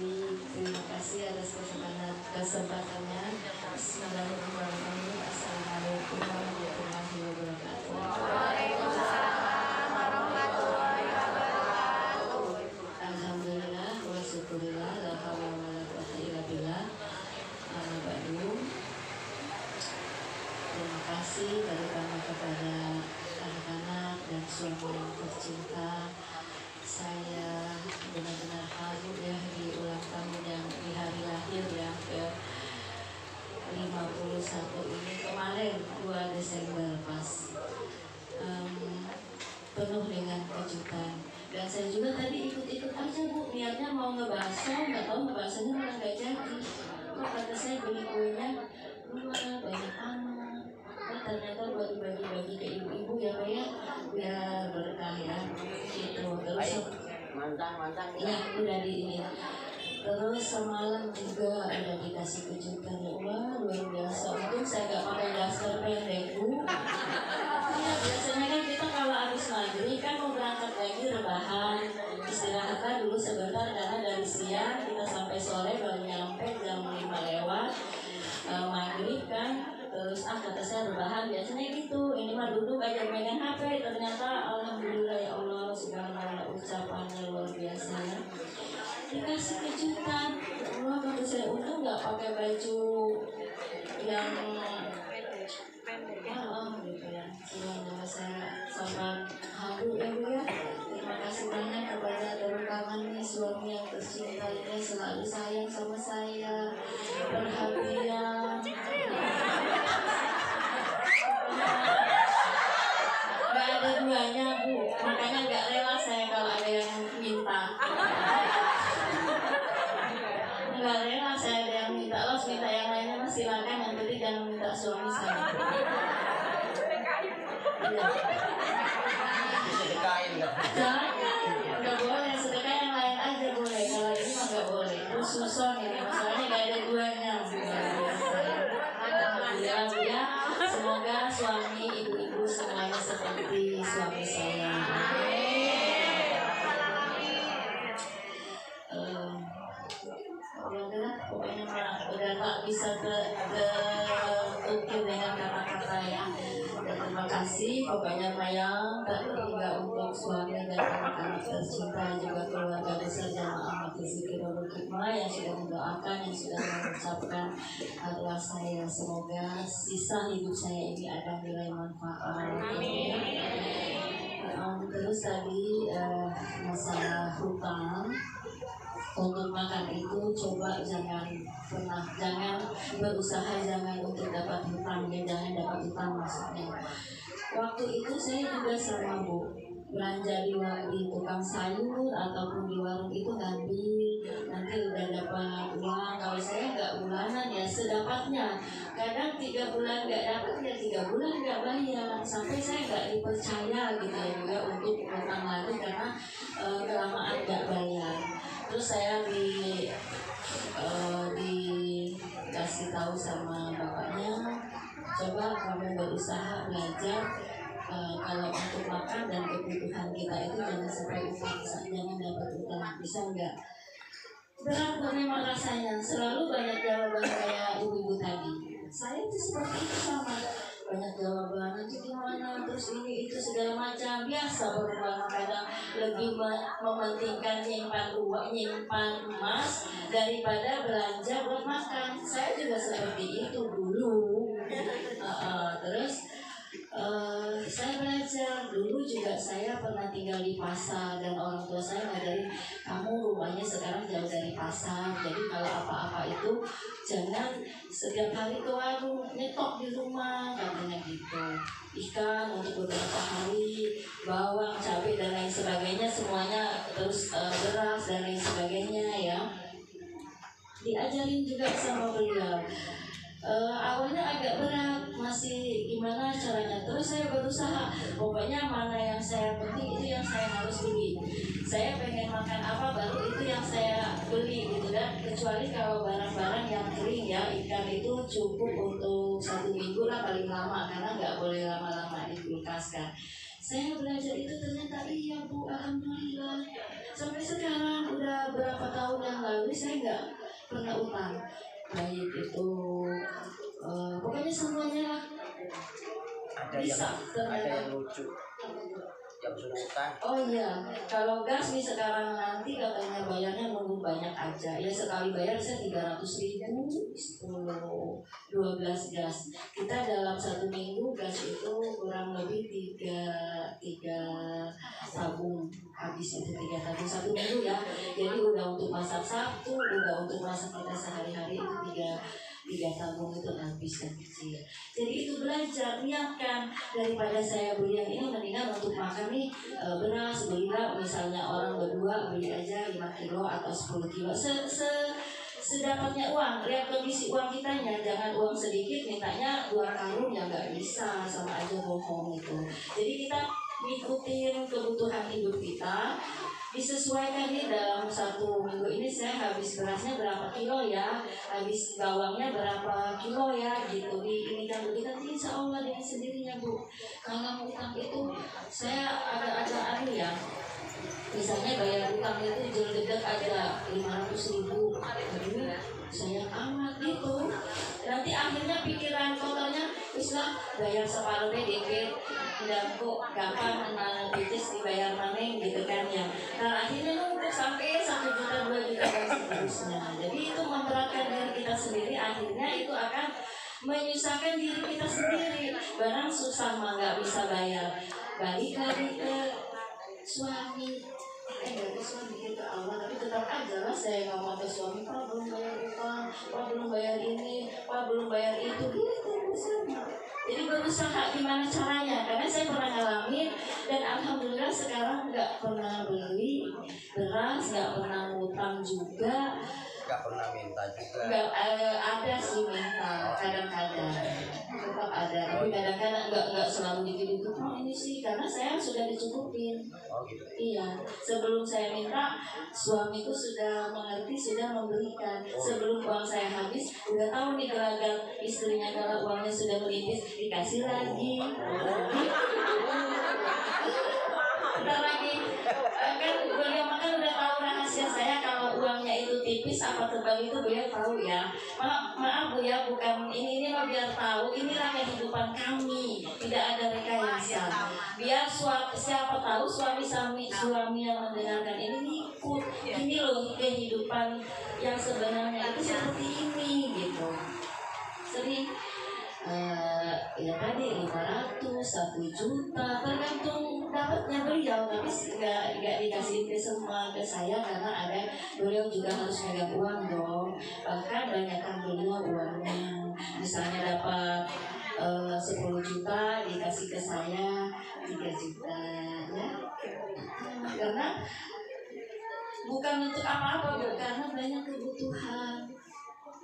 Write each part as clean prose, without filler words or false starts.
Adi, terima kasih atas kesempatannya. Bismillahirrahmanirrahim. Assalamualaikum warahmatullahi wabarakatuh. Waalaikumsalam warahmatullahi wabarakatuh. Alhamdulillah wa syukurillah la haula wa la quwwata illa billah. Terima kasih terutama kepada anak-anak dan suami yang tercinta. Saya benar-benar haru ya di ulang tahun yang di hari lahir yang ke 51 ini kemarin 2 Desember pas, penuh dengan kejutan. Dan saya juga tadi ikut-ikut aja Bu, niatnya mau ngebahasnya, nggak tahu ngebahasnya malah nggak jadi. Kok kata saya beli kuenya banyak anak, ternyata buat dibagi-bagi ke ibu-ibu ya Pak ya, biar berkah ya gitu. Terus Mantang ya udah di ini. Terus semalam juga ada dikasih kejutan ya, wah luar biasa. Untung saya nggak pakai daster pendek Bu. Ya, biasanya kan kita kalau habis maghrib kan mau berangkat lagi rebahan, istirahatlah dulu sebentar karena dari siang kita sampai sore baru nyampe jam 5 lewat maghrib kan. Terus kata saya rebahan biasanya gitu, ini mah duduk aja megang HP. Ternyata alhamdulillah ya Allah segala ucapannya luar biasa ya. Dikasih kejutan, Allah kata saya untung nggak pakai baju yang gitu ya. Sehingga saya sangat haru ya Bu ya. Terima kasih banyak kepada terutama nih suami yang tercinta ini, selalu sayang sama saya, perhatian. Gak ada duanya Bu, makanya gak rela saya kalau ada yang minta. Gak rela saya ada yang minta, lo minta yang lainnya mas silakan, yang penting jangan minta suami saya. Iya. Sedekahin nggak? Jangan, nggak boleh, sedekah yang lain aja boleh, kalau ini mah nggak boleh. Terus susun ini, masalahnya gak ada duanya. Alhamdulillah Bu ya, semoga suami ibu-ibu semuanya seperti suami saya. Pokoknya udah tak bisa terukir dengan kata-kata ya. Terima kasih pokoknya Mayang tak tertinggal untuk suami dan anak-anak tercinta, juga keluarga besar jamaah Majelis Zikirul Hikmah yang sudah mendoakan, yang sudah mengucapkan doa saya. Semoga sisa hidup saya ini ada nilai manfaat. Terus tadi masalah hutang. Untuk makan itu coba jangan berusaha jangan untuk dapat hutang, jangan dapat hutang maksudnya. Waktu itu saya juga sama Bu, belanja di tukang sayur ataupun di warung itu ngambil, nanti udah dapat uang. Kalau saya nggak bulanan ya sedapatnya. Kadang 3 bulan nggak dapat ya 3 bulan nggak bayar, sampai saya nggak dipercaya gitu ya juga untuk hutang lagi karena kelamaan nggak bayar. Terus saya dikasih tahu sama bapaknya, coba kamu berusaha belajar kalau untuk makan dan kebutuhan kita itu jangan sampai utang, jangan dapat utang, bisa enggak? Berat memang rasanya, selalu banyak jawaban kayak ibu-ibu tadi. Saya itu seperti itu sama, banyak jawaban nanti gimana, terus ini itu segala macam. Biasa berubah, kadang lebih mementingkan nyimpan emas daripada belanja buat makan. Saya juga seperti itu dulu. Terus saya belajar dulu juga. Saya pernah tinggal di pasar dan orang tua saya ngajarin, kamu rumahnya sekarang jauh dari pasar, jadi kalau apa-apa itu jangan setiap hari ke warung, nyetok di rumah katanya gitu. Ikan untuk beberapa hari, bawang, cabai dan lain sebagainya semuanya, terus beras dan lain sebagainya ya. Diajarin juga sama beliau. Awalnya agak berat, masih gimana caranya. Terus saya berusaha, pokoknya mana yang saya penting itu yang saya harus beli. Saya pengen makan apa baru itu yang saya beli gitu. Dan kecuali kalau barang-barang yang kering ya, ikan itu cukup untuk 1 minggu lah paling lama, karena nggak boleh lama-lama di kulkas kan. Saya belajar itu ternyata iya Bu, alhamdulillah. Sampai sekarang udah berapa tahun yang lalu saya nggak pernah utang, baik itu pokoknya semuanya lah bisa ada yang lucu yang suruh utang. Oh iya, kalau gas nih sekarang nanti katanya bayarnya nunggu banyak aja. Ya sekali bayar saya 300.000, 12 gas. Kita dalam 1 minggu gas itu kurang lebih tiga tabung, habis itu 3 tabung 1 minggu ya. Jadi udah untuk masak Sabtu, udah untuk masak kita sehari-hari itu tiga tabung itu habis kan kecil. Jadi itu belajar niatkan, daripada saya beli yang ini mendingan untuk makan nih beras belilah misalnya orang berdua beli aja 5 kilo atau 10 kilo sedapatnya uang. Lihat kondisi uang kitanya, jangan uang sedikit mintanya 2 karung ya nggak bisa, sama aja bohong itu. Jadi kita ngikutin kebutuhan hidup kita, disesuaikan nih dalam 1 minggu ini saya habis berasnya berapa kilo ya, habis bawangnya berapa kilo ya gitu. Ini kan nanti insya Allah dengan sendirinya Bu. Kalau utang itu saya ada ya, misalnya bayar utang itu jelek aja 500.000, aduh saya amat gitu. Nanti akhirnya pikiran kotornya Islam bayar separuh dikit dan kok gampang nanti dibayar maning gitu kan ya. Nah akhirnya numpuk sampai 1 juta 2 juta dan seterusnya. Jadi itu memberatkan diri kita sendiri, akhirnya itu akan menyusahkan diri kita sendiri. Barang susah mah nggak bisa bayar, balik lagi ke suami. Dari suami ke Allah, tapi tetap aja lah saya ngomong ke suami, Pak belum bayar utang, Pak belum bayar ini, Pak belum bayar itu, gitu sama. Jadi berusaha gimana caranya, karena saya pernah ngalamin dan alhamdulillah sekarang nggak pernah beli beras, nggak pernah ngutang juga. Nggak pernah minta juga. Nggak ada sih minta, kadang-kadang tetap ada, tapi kadang-kadang nggak selalu dikit-dikit. Oh ini sih karena saya sudah dicukupin. Oh gitu. Iya, sebelum saya minta suamiku sudah mengerti, sudah memberikan. Sebelum uang saya habis, udah tahu nih gelagat istrinya kalau uangnya sudah menipis, dikasih lagi. Bentar lagi kan beliau makan udah tahu rahasia saya kalau uangnya itu tipis apa tebal itu beliau tahu ya. Maaf Bu ya, bukan ini mah biar tahu inilah kehidupan kami, tidak ada rekayasa. Biar siapa tahu suami yang mendengarkan ini ikut. Ini loh kehidupan yang sebenarnya itu seperti ini gitu. Sering ya tadi 500, 1 juta tergantung dapatnya beliau, tapi nggak dikasih ke semua ke saya karena ada beliau juga harus megang uang dong. Bahkan banyakkan beliau uangnya, misalnya dapat 10 juta dikasih ke saya 3 juta ya, karena bukan untuk apa-apa Bu, karena banyak kebutuhan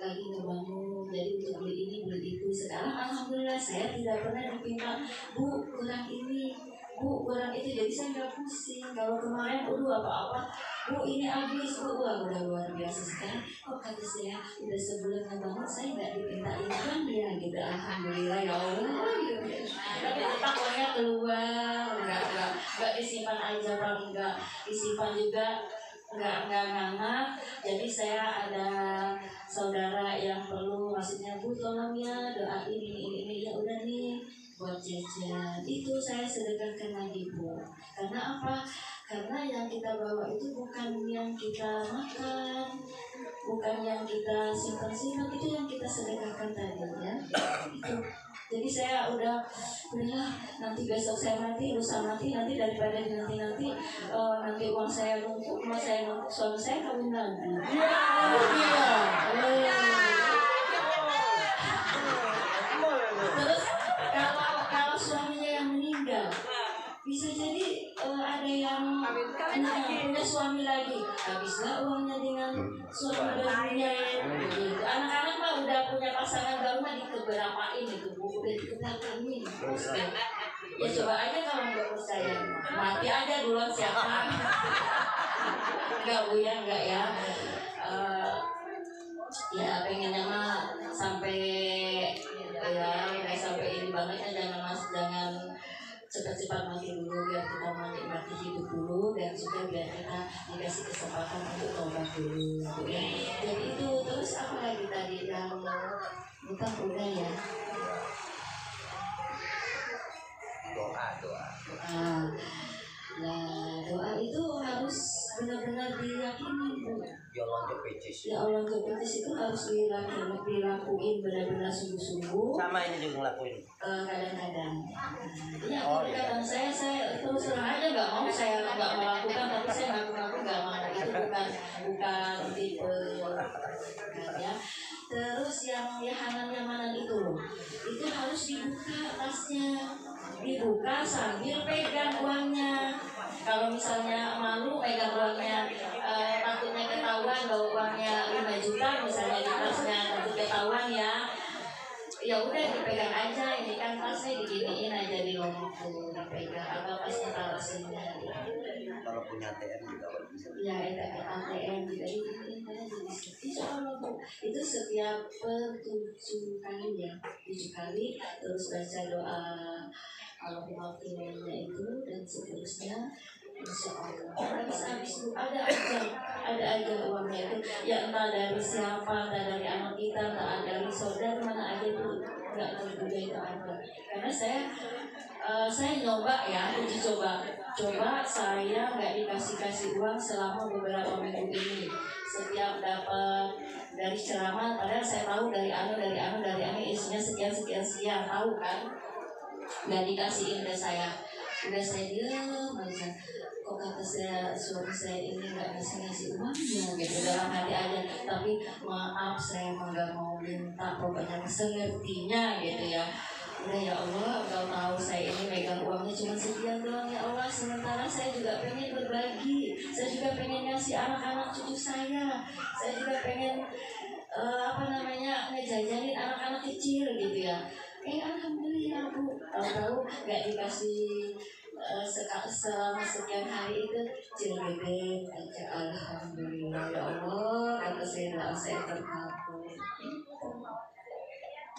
lagi ngebangun, jadi untuk beli ini beli itu. Sekarang alhamdulillah saya tidak pernah dipinta Bu kurang ini, Bu kurang itu, jadi saya nggak pusing. Kalau kemarin apa-apa Bu ini habis Bu, wah udah luar biasa. Sekarang kok kata saya udah sebulan ngebangun saya nggak dipintain kan ya gitu, alhamdulillah ya Allah gitu. Tapi tetap uangnya keluar, nggak disimpan aja Bang, nggak disimpan juga nggak nganak. Jadi saya ada saudara yang perlu, maksudnya Bu tolong ya doain ini ya udah nih buat jajan, itu saya sedekahkan lagi Bu. Karena apa? Karena yang kita bawa itu bukan yang kita makan, bukan yang kita simpan, itu yang kita sedekahkan tadi ya. Itu. Jadi saya udah nanti besok saya mati, lusa mati, nanti daripada nanti uang saya numpuk, suami saya kawin lagi. Terus kalau suaminya yang meninggal, bisa jadi ada yang punya suami lagi, habislah uangnya dengan suami barunya. Gitu. Anak-anak mah udah punya pasangan baru mah dikeberapain itu Bu, udah dikeberapain. Ya coba aja kalau nggak percaya, mati aja duluan siapa? Enggak Bu ya, enggak ya. Ya pengennya mah sampai ya kayak sampai ini banget ya, jangan cepat-cepat mati dulu, biar kita menikmati hidup dulu dan juga biar kita dikasih kesempatan untuk tobat dulu Bu ya. Jadi itu terus apa lagi tadi yang bukan udah ya. Doa. Ah, nah doa itu harus benar-benar diyakini Bu. Ya Allah kepicis. Ya Allah kepicis itu harus dilakuin benar-benar sungguh-sungguh. Sama ini juga ngelakuin. Kadang-kadang. Ya Oh, iya. kadang saya terus terang aja nggak mau saya nggak melakukan tapi saya ngaku-ngaku nggak mau itu bukan tipe ya. Terus yang yamanan itu loh, itu harus dibuka tasnya, dibuka sambil pegang uangnya. Kalau misalnya malu pegang uangnya, takutnya ketahuan bahwa uangnya 5 juta misalnya di tasnya, takut ketahuan ya. Ya udah dipegang aja, ini kan tasnya diginiin aja di lomok tuh dipegang atau tasnya taruh sini. Kalau punya ATM juga bisa. Ya ATM juga diginiin aja insya Allah Bu. Itu setiap per 7 kali ya, 7 kali terus baca doa Allahumma firmannya itu dan seterusnya. Insya Allah habis itu ada aja uangnya itu ya entah dari siapa, entah dari anak kita, entah dari saudara mana aja itu nggak terduga itu ada. Karena saya nyoba ya, uji coba saya nggak dikasih uang selama beberapa minggu ini. Setiap dapat dari ceramah, padahal saya tahu dari isinya sekian tahu kan, nggak dikasihin ke saya. Udah saya diam aja. Kok kata suami saya ini nggak bisa ngasih uangnya gitu dalam hati aja. Tapi maaf saya nggak mau minta, pokoknya sengertinya gitu ya. Udah ya Allah, Engkau tahu saya ini megang uangnya cuma sekian doang ya Allah. Sementara saya juga pengen berbagi, saya juga pengen ngasih anak-anak cucu saya juga pengen ngejajanin anak-anak kecil gitu ya. Alhamdulillah Bu, tahu nggak dikasih selama sekian hari itu cilebet aja. Alhamdulillah ya Allah, kata saya terkabul.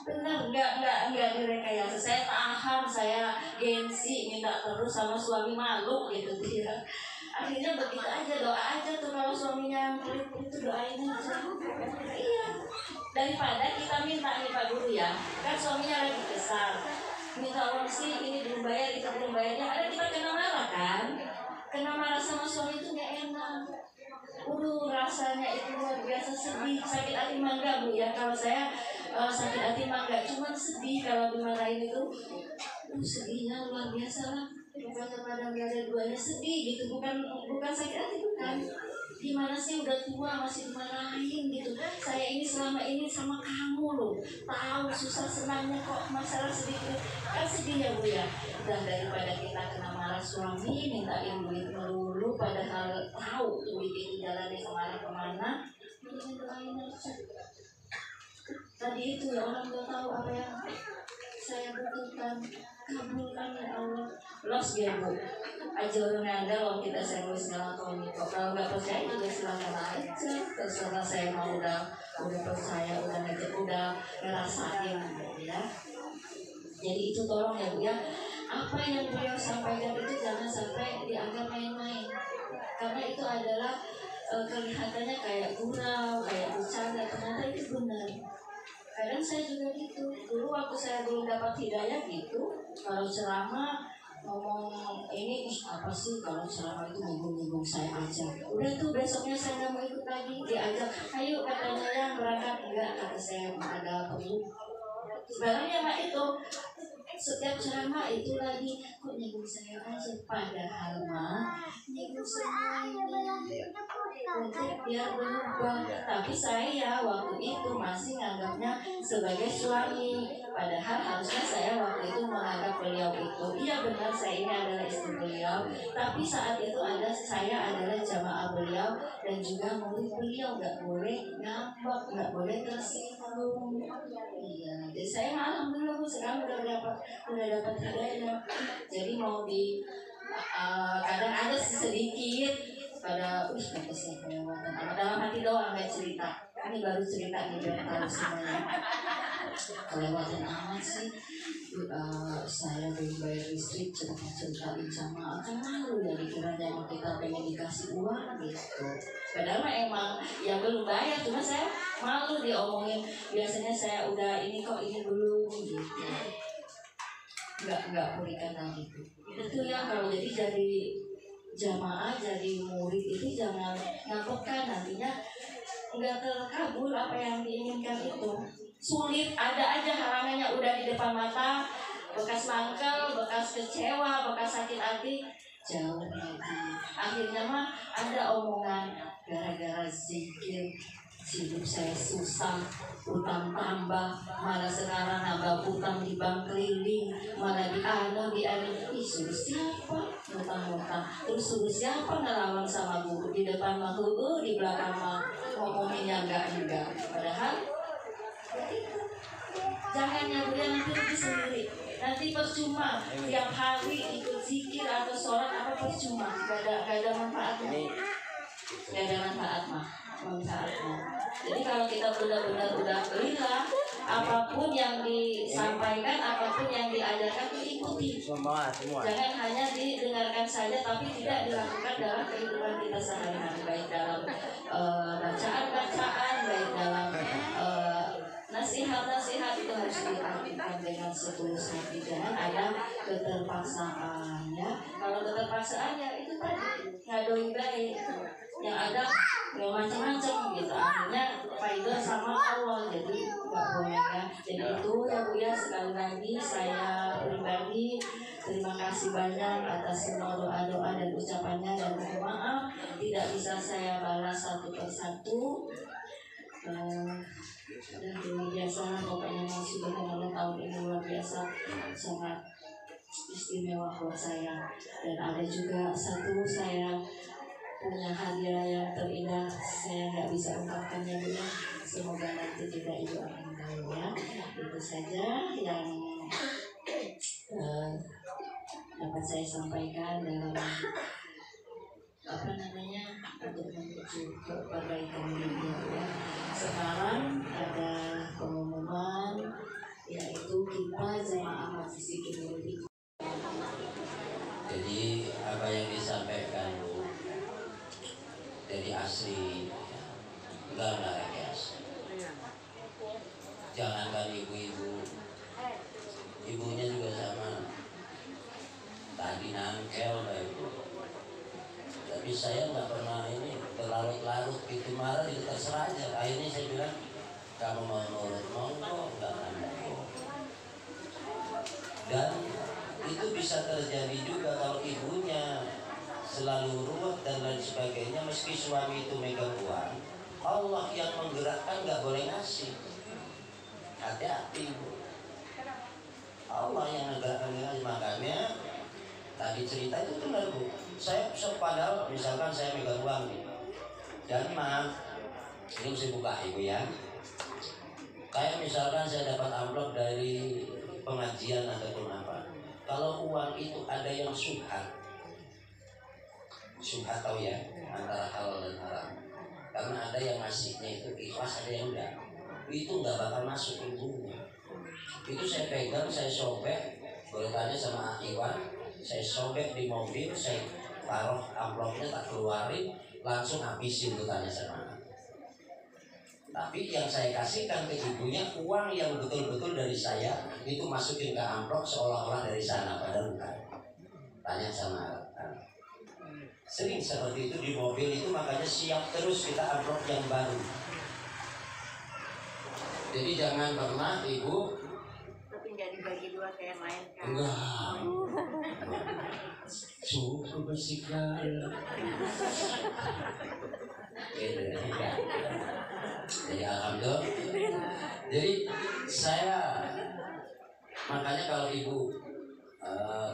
Benar, nggak direkayasa. Saya tahan, saya gengsi, minta terus sama suami, malu gitu dia. Akhirnya begitu aja, doa aja tuh kalau suaminya pelit itu doain aja. Iya, daripada kita minta nih Pak Guru ya, kan suaminya lagi kesal, minta uang sih ini belum bayar, kita belum bayarnya, ada kita kena marah kan, kena marah sama suami itu nggak enak. Rasanya itu luar biasa sedih, sakit hati mangga Bu ya. Kalau saya sakit hati mangga, cuman sedih kalau dimarahin itu, sedihnya luar biasa lah. Bukannya pada nggak ada duanya sedih gitu, bukan sakit hati bukan. Gimana sih udah tua masih dimarahin gitu. Saya ini selama ini sama kamu loh, tahu susah senangnya kok masalah sedikit kan sedih ya Bu ya. Dan daripada kita kena marah suami mintain duit melulu padahal tahu duit itu jalannya kemana, mendingan doain aja. Tadi itu ya orang nggak tahu apa yang saya butuhkan, kabulkan ya Allah. Los ya Bu, aja orang ada kalau kita serius ngelakuin itu. Kalau nggak percaya juga silakan aja, terserah. Saya mau udah percaya, udah ngerasain ya. Jadi itu tolong ya Bu ya, apa yang beliau sampaikan itu jangan sampai dianggap main-main, karena itu adalah kelihatannya kayak gurau, kayak bercanda, ternyata itu benar. Kadang saya juga gitu, dulu waktu saya belum dapat hidayah gitu, kalau ceramah ngomong ini apa sih, kalau ceramah itu nyinggung saya aja. Udah tuh besoknya saya nggak mau ikut lagi, diajak ayo katanya yang berangkat, enggak kata saya ada perlu. Sebenarnya mah itu setiap ceramah itu lagi kok nyinggung saya aja, padahal mah nyinggung semuanya nanti biar berubah. Tapi saya waktu itu masih nganggapnya sebagai suami, padahal harusnya saya waktu itu menganggap beliau itu iya benar saya ini adalah istri beliau, tapi saat itu saya adalah jamaah beliau dan juga murid beliau, nggak boleh ngambek, nggak boleh tersinggung. Iya, jadi saya alhamdulillah Bu sekarang udah dapat hidayah. Jadi mau kadang ada sedikit pada kata saya kelewatan dalam hati doang, nggak cerita. Ini baru cerita nih biar tahu semuanya. Kelewatan amat sih. saya belum bayar listrik, ceritain sama kan malu ya dikiranya kita pengen dikasih uang gitu. Padahal emang ya belum bayar, cuma saya malu diomongin. Biasanya saya udah ini kok ini belum gitu. Nggak berikan gitu. Itu ya kalau jadi jamaah, jadi murid itu jangan ngapokkan, nantinya nggak terkabul apa yang diinginkan itu. Sulit, ada aja halangannya udah di depan mata, bekas mangkel, bekas kecewa, bekas sakit hati, jauh lagi. Akhirnya mah ada omongan gara-gara zikir hidup saya susah, utang tambah, malah sekarang nambah utang di bank keliling, malah di suruh siapa utang-utang, terus suruh siapa ngelawan sama guru di depan mah di belakang mah ngomonginnya enggak, padahal jangan nyabunya nanti rugi sendiri, nanti percuma tiap hari ikut zikir atau sholat apa percuma, gak ada manfaatnya, gak ada manfaatnya. Jadi kalau kita benar-benar udah lillah, apapun yang disampaikan, apapun yang diajarkan itu ikuti. Jangan hanya didengarkan saja, tapi tidak dilakukan dalam kehidupan kita sehari-hari, baik dalam bacaan-bacaan, baik dalam nasihat-nasihat itu harus dilakukan dengan setulus hati. Jangan ada keterpaksaan ya. Kalau keterpaksaan ya itu tadi ngadoin baik, yang ada macam-macam gitu. Akhirnya faidah sama Allah, jadi nggak boleh ya. Jadi itu ya Bu ya, sekali lagi saya pribadi terima kasih banyak atas semua doa-doa dan ucapannya, dan mohon maaf tidak bisa saya balas satu persatu. Dan luar biasa, pokoknya sudah mengenal tahun ini luar biasa, sangat istimewa buat saya. Dan ada juga satu, saya punya hadiah yang terindah, saya nggak bisa ungkapkannya dulu. Semoga nanti juga Ibu akan tahu ya. Itu saja yang dapat saya sampaikan dalam untuk menuju perbaikan diri ya. Sekarang ada pengumuman, yaitu kita jemaah Masjid Ibu. Jadi apa yang disampaikan Bu, jadi asli, enggak rekayasa. Jangankan ibu-ibu, ibunya juga sama. Tadi nangkel kayak itu. Tapi saya nggak pernah ini berlarut-larut gitu, marah itu terserah aja. Akhirnya saya bilang, kamu mau nurut monggo, nggak monggo. Dan itu bisa terjadi juga kalau ibunya selalu ruwet dan lain sebagainya. Meski suami itu megang uang, Allah yang menggerakkan, nggak boleh ngasih. Hati-hati Bu, Allah yang menggerakkan. Makanya tadi cerita itu benar Bu. Saya padahal misalkan saya megang uang nih, dan maaf ini mesti buka Ibu ya. Kayak misalkan saya dapat amplop dari pengajian ataupun apa, kalau uang itu ada yang subhat tahu ya, antara halal dan haram. Karena ada yang ngasihnya itu ikhlas, ada yang enggak, itu enggak bakal masuk ibunya. Itu saya pegang, saya sobek, boleh tanya sama Iwan, saya sobek di mobil, saya taruh amplopnya, tak keluarin, langsung habisin tuh, tanya sama. Tapi yang saya kasihkan ke ibunya uang yang betul-betul dari saya, itu masukin ke amplop seolah-olah dari sana, padahal bukan. Tanya sama anak. Sering seperti itu di mobil itu, makanya siap terus kita amplop yang baru. Jadi jangan pernah Ibu. Tapi nggak dibagi dua kayak yang lain kan? Enggak. Cukup bersikap. Jadi alhamdulillah. Jadi saya makanya kalau Ibu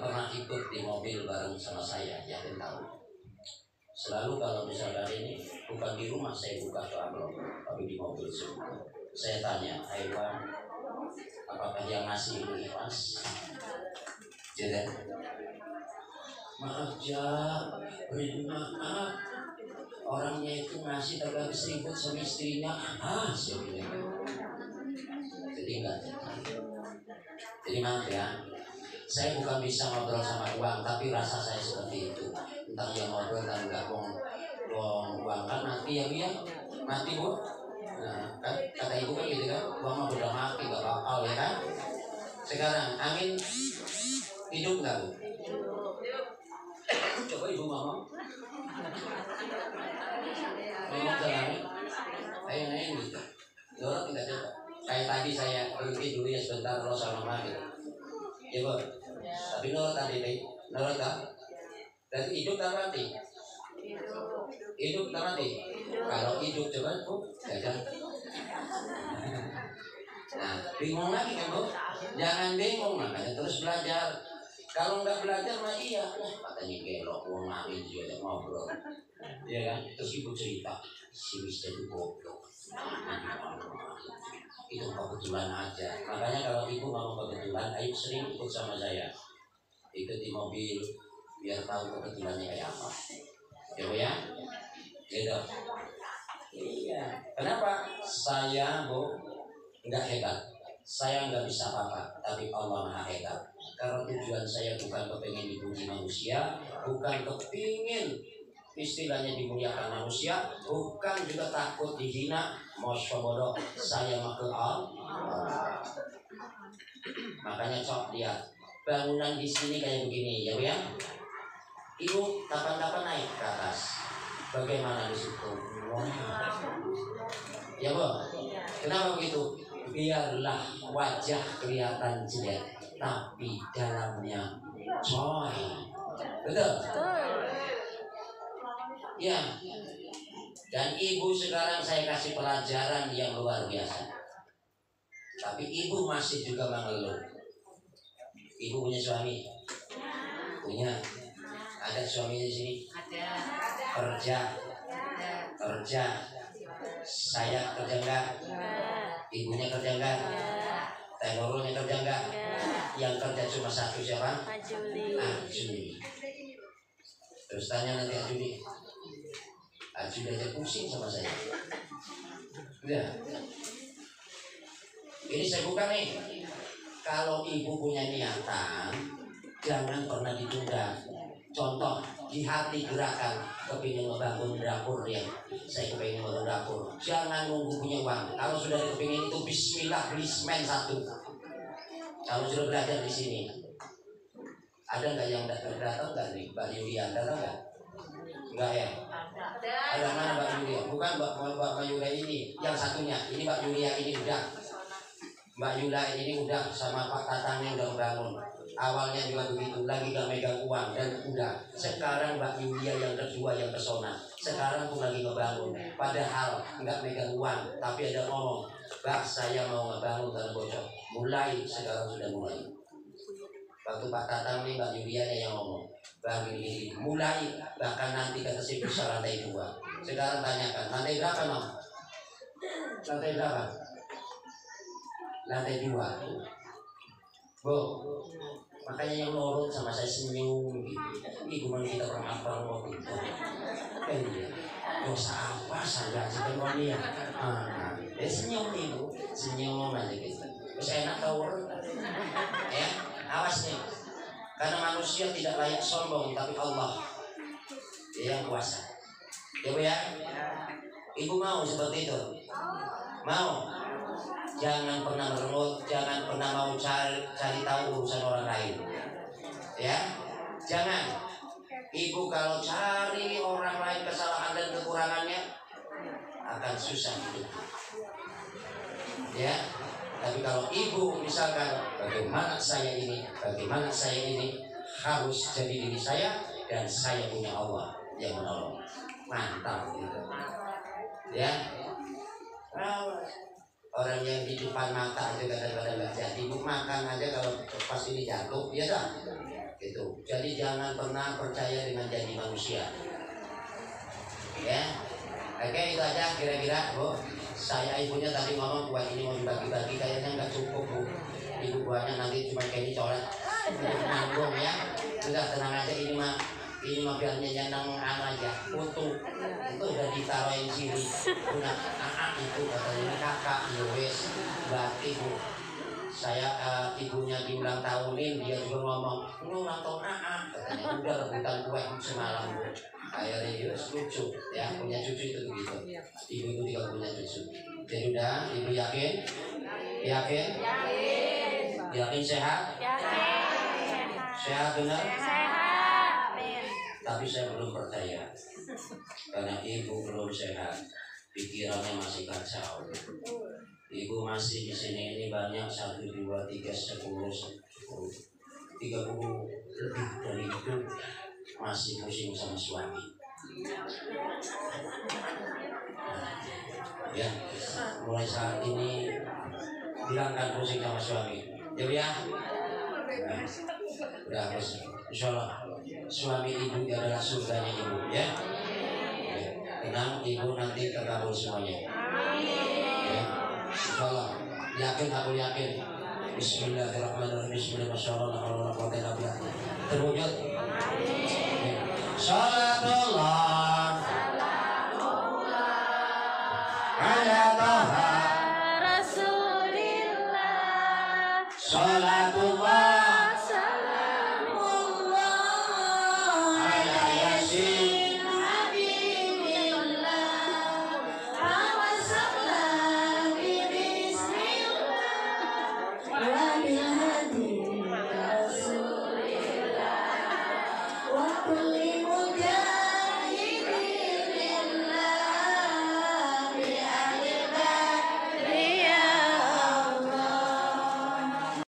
pernah ikut di mobil bareng sama saya, yakin tahu. Selalu kalau misalkan ini bukan di rumah saya buka ke amplop, tapi di mobil semua. Saya tanya, Iwan, apakah yang ngasih ini ikhlas? Jadi, maaf beri maaf. Orangnya itu ngasih tapi seribut sama istrinya. Saya bilang. Jadi enggak jadi. Jadi maaf ya, saya bukan bisa ngobrol sama uang, tapi rasa saya seperti itu. Entah yang ngobrol kan enggak uang kan mati ya Bu ya, mati Bu. Nah, kan kata ibu kan gitu kan, uang mah udah mati gak bakal ya kan. Sekarang angin hidup nggak Bu? Coba ibu ngomong ke langit. Ayo naik gitu. Nurut tidak coba. Kayak tadi saya berhenti dulu ya sebentar kalau sama mati. Ya Bu. Tapi nurut tadi nih, nurut tak? Dan hidup tak mati. Hidup tak mati. Kalau hidup coba Bu, jajan. Nah, bingung lagi kan Bu? Jangan bingung, makanya terus belajar. Kalau nggak belajar mah iya, katanya gelok, uang angin juga ngobrol, ya kan? Terus ibu cerita, si Wisda itu goblok, itu kebetulan aja. Makanya kalau ibu ngomong kebetulan, ayo sering ikut sama saya, ikut di mobil, biar tahu kebetulannya kayak apa, ya, gitu. Iya. Kenapa? Saya Bu nggak hebat. Saya nggak bisa apa-apa, tapi Allah Maha Hebat. Karena tujuan saya bukan kepingin dipuji manusia, bukan kepingin istilahnya dimuliakan manusia, bukan juga takut dihina. Masya bodoh, saya mah ke Allah. Makanya cok lihat bangunan di sini kayak begini, ya Bu ya. Ibu kapan-kapan naik ke atas. Bagaimana di situ? Ya Bu, kenapa begitu? Biarlah wajah kelihatan jelek, tapi dalamnya coy. Betul? Ya. Dan ibu sekarang saya kasih pelajaran yang luar biasa. Tapi ibu masih juga mengeluh. Ibu punya suami? Punya. Ada suaminya di sini? Ada. Kerja. Saya kerja enggak? Ibunya kerja enggak? Tenoronya kerja enggak? Yang kerja cuma satu siapa? Ajuli. Terus tanya nanti Ajuli. Ajuli aja pusing sama saya. Udah. Ini saya buka nih. Kalau ibu punya niatan, jangan pernah ditunda. Contoh, di hati gerakan kepingin membangun dapur ya, saya kepingin membangun dapur. Jangan nunggu punya uang. Kalau sudah kepingin itu Bismillah, beli semen 1. Kalau sudah belajar di sini, ada nggak yang datang nggak nih, Mbak Yulia datang nggak? Enggak ya? Ada mana Mbak Yulia? Bukan Mbak Yulia ini, yang satunya. Ini Mbak Yulia ini udah. Mbak Yulia ini udah sama Pak Tatangnya udah bangun. Awalnya juga begitu, lagi gak megang uang dan udah. Sekarang Mbak Yulia yang kedua yang pesona. Sekarang pun lagi ngebangun. Padahal nggak megang uang, tapi ada ngomong, Mbak saya mau ngebangun dan bocor. Mulai, sekarang sudah mulai. Waktu Pak Tatang nih Mbak Yulia yang ngomong, Bang ini mulai, bahkan nanti kata si bisa lantai 2. Sekarang tanyakan, lantai berapa Nom? Lantai berapa? Lantai 2. Bu, makanya yang nurut sama saya senyum gitu. Ibu mana kita orang apa waktu itu? Iya. Dosa apa saya sih ya? Senyum ibu, senyum aja gitu. Terus enak tau ya, awas nih. Karena manusia tidak layak sombong, tapi Allah yang kuasa. Ya Bu ya, ibu mau seperti itu? Mau? Jangan pernah merengut, jangan pernah mau cari tahu urusan orang lain. Ya, jangan. Ibu kalau cari orang lain kesalahan dan kekurangannya akan susah hidup. Ya, tapi kalau ibu misalkan bagaimana saya ini harus jadi diri saya dan saya punya Allah yang menolong. Mantap gitu. Ya. Orang yang di depan mata aja kadang-kadang nggak jadi, makan aja kalau pas ini jatuh biasa gitu. Jadi jangan pernah percaya dengan janji manusia. Ya, oke itu aja kira-kira Bu. Saya ibunya tadi ngomong buat ini mau dibagi-bagi kayaknya nggak cukup Bu. Ibu buahnya nanti cuma kayak coret nanggung ya. Sudah tenang aja, ini mah biar nyenang aja. Untuk itu udah ditaruhin sini. Punya anak itu katanya kakak, yowes, berarti Bu. saya ibunya diulang tahunin, dia juga ngomong, lu ulang tahun katanya, udah rebutan kue semalam bu. Akhirnya dia lucu, ya punya cucu itu begitu. Ibu itu juga punya cucu. Jadi udah, ibu yakin? Yakin? Yakin sehat? Sehat benar? Tapi saya belum percaya, karena ibu belum sehat, pikirannya masih kacau. Ibu masih di sini ini banyak 1, 2, 3, 10, 30 lebih dari itu masih pusing sama suami. Ya, mulai saat ini bilangkan pusing sama suami. Ya, udah bos. Insyaallah suami ibu adalah surganya ibu ya. Tenang, ibu nanti terkabul semuanya. Ya. Insyaallah, yakin aku yakin. Bismillahirrahmanirrahim. Bismillahirrahmanirrahim. Terwujud. Salatullah ala Taha Rasulillah. Salatullah